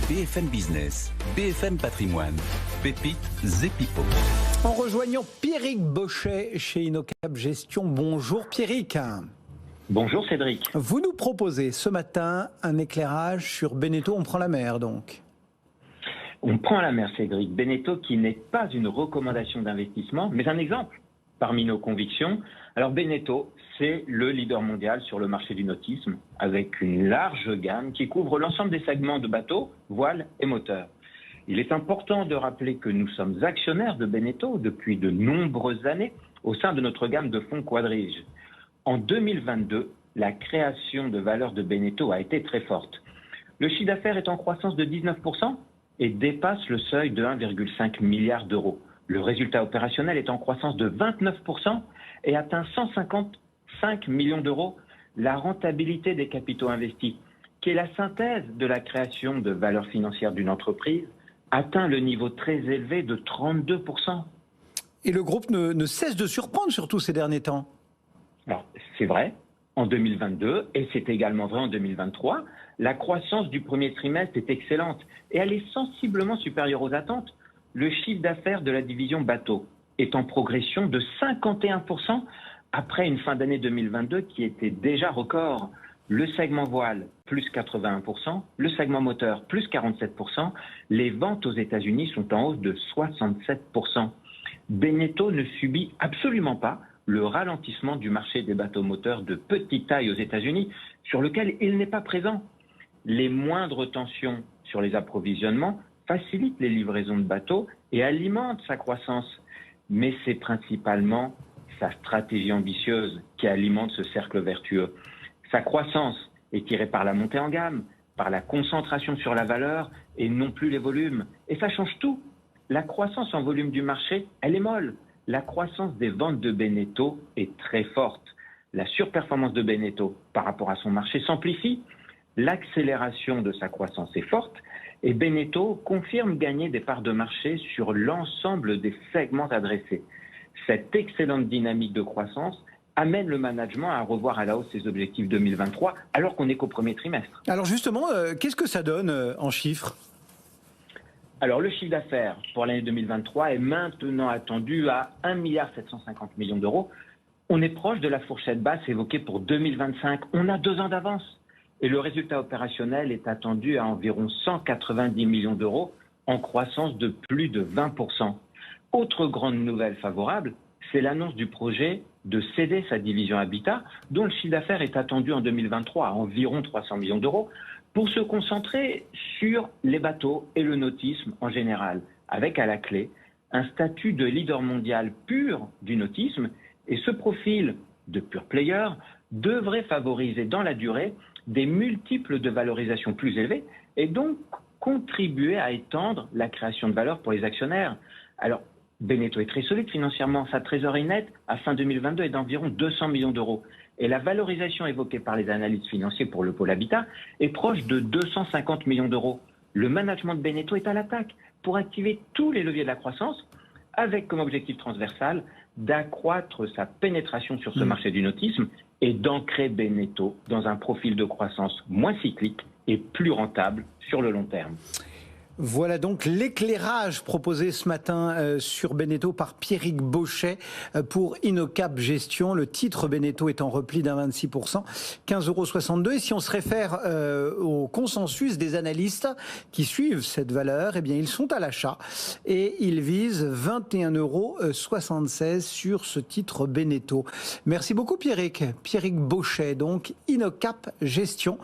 BFM Business, BFM Patrimoine, Pépites et Pipo. En rejoignant Pierrick Bochet chez Innocap Gestion. Bonjour Pierrick. Bonjour Cédric. Vous nous proposez ce matin un éclairage sur Beneteau. On prend la mer donc. On prend la mer Cédric. Beneteau qui n'est pas une recommandation d'investissement, mais un exemple parmi nos convictions. Alors Beneteau, c'est le leader mondial sur le marché du nautisme, avec une large gamme qui couvre l'ensemble des segments de bateaux, voiles et moteurs. Il est important de rappeler que nous sommes actionnaires de Beneteau depuis de nombreuses années au sein de notre gamme de fonds Quadrige. En 2022, la création de valeur de Beneteau a été très forte. Le chiffre d'affaires est en croissance de 19% et dépasse le seuil de 1,5 milliard d'euros. Le résultat opérationnel est en croissance de 29% et atteint 155 millions d'euros. La rentabilité des capitaux investis, qui est la synthèse de la création de valeur financière d'une entreprise, atteint le niveau très élevé de 32%. Et le groupe ne cesse de surprendre, surtout ces derniers temps. Alors, c'est vrai, en 2022, et c'est également vrai en 2023, la croissance du premier trimestre est excellente et elle est sensiblement supérieure aux attentes. Le chiffre d'affaires de la division bateau est en progression de 51% après une fin d'année 2022 qui était déjà record. Le segment voile, plus 81%, le segment moteur, plus 47%. Les ventes aux États-Unis sont en hausse de 67%. Beneteau ne subit absolument pas le ralentissement du marché des bateaux moteurs de petite taille aux États-Unis, sur lequel il n'est pas présent. Les moindres tensions sur les approvisionnements facilitent les livraisons de bateaux et alimentent sa croissance. Mais c'est principalement sa stratégie ambitieuse qui alimente ce cercle vertueux. Sa croissance est tirée par la montée en gamme, par la concentration sur la valeur et non plus les volumes. Et ça change tout. La croissance en volume du marché, elle est molle. La croissance des ventes de Beneteau est très forte. La surperformance de Beneteau par rapport à son marché s'amplifie. L'accélération de sa croissance est forte et Beneteau confirme gagner des parts de marché sur l'ensemble des segments adressés. Cette excellente dynamique de croissance amène le management à revoir à la hausse ses objectifs 2023 alors qu'on n'est qu'au premier trimestre. Alors justement, qu'est-ce que ça donne en chiffres ? Alors le chiffre d'affaires pour l'année 2023 est maintenant attendu à 1,750 milliard d'euros. On est proche de la fourchette basse évoquée pour 2025. On a 2 ans d'avance. Et le résultat opérationnel est attendu à environ 190 millions d'euros, en croissance de plus de 20%. Autre grande nouvelle favorable, c'est l'annonce du projet de céder sa division Habitat, dont le chiffre d'affaires est attendu en 2023 à environ 300 millions d'euros, pour se concentrer sur les bateaux et le nautisme en général, avec à la clé un statut de leader mondial pur du nautisme, et ce profil de pure player devrait favoriser dans la durée des multiples de valorisation plus élevés et donc contribuer à étendre la création de valeur pour les actionnaires. Alors, Beneteau est très solide financièrement. Sa trésorerie nette à fin 2022 est d'environ 200 millions d'euros. Et la valorisation évoquée par les analystes financiers pour le pôle Habitat est proche de 250 millions d'euros. Le management de Beneteau est à l'attaque pour activer tous les leviers de la croissance avec comme objectif transversal d'accroître sa pénétration sur ce marché du nautisme et d'ancrer Beneteau dans un profil de croissance moins cyclique et plus rentable sur le long terme. Voilà donc l'éclairage proposé ce matin sur Beneteau par Pierrick Bochet pour Innocap Gestion. Le titre Beneteau est en repli d'un 26%, 15,62 €. Et si on se réfère au consensus des analystes qui suivent cette valeur, eh bien ils sont à l'achat et ils visent 21,76 € sur ce titre Beneteau. Merci beaucoup Pierrick. Pierrick Bochet, donc Innocap Gestion.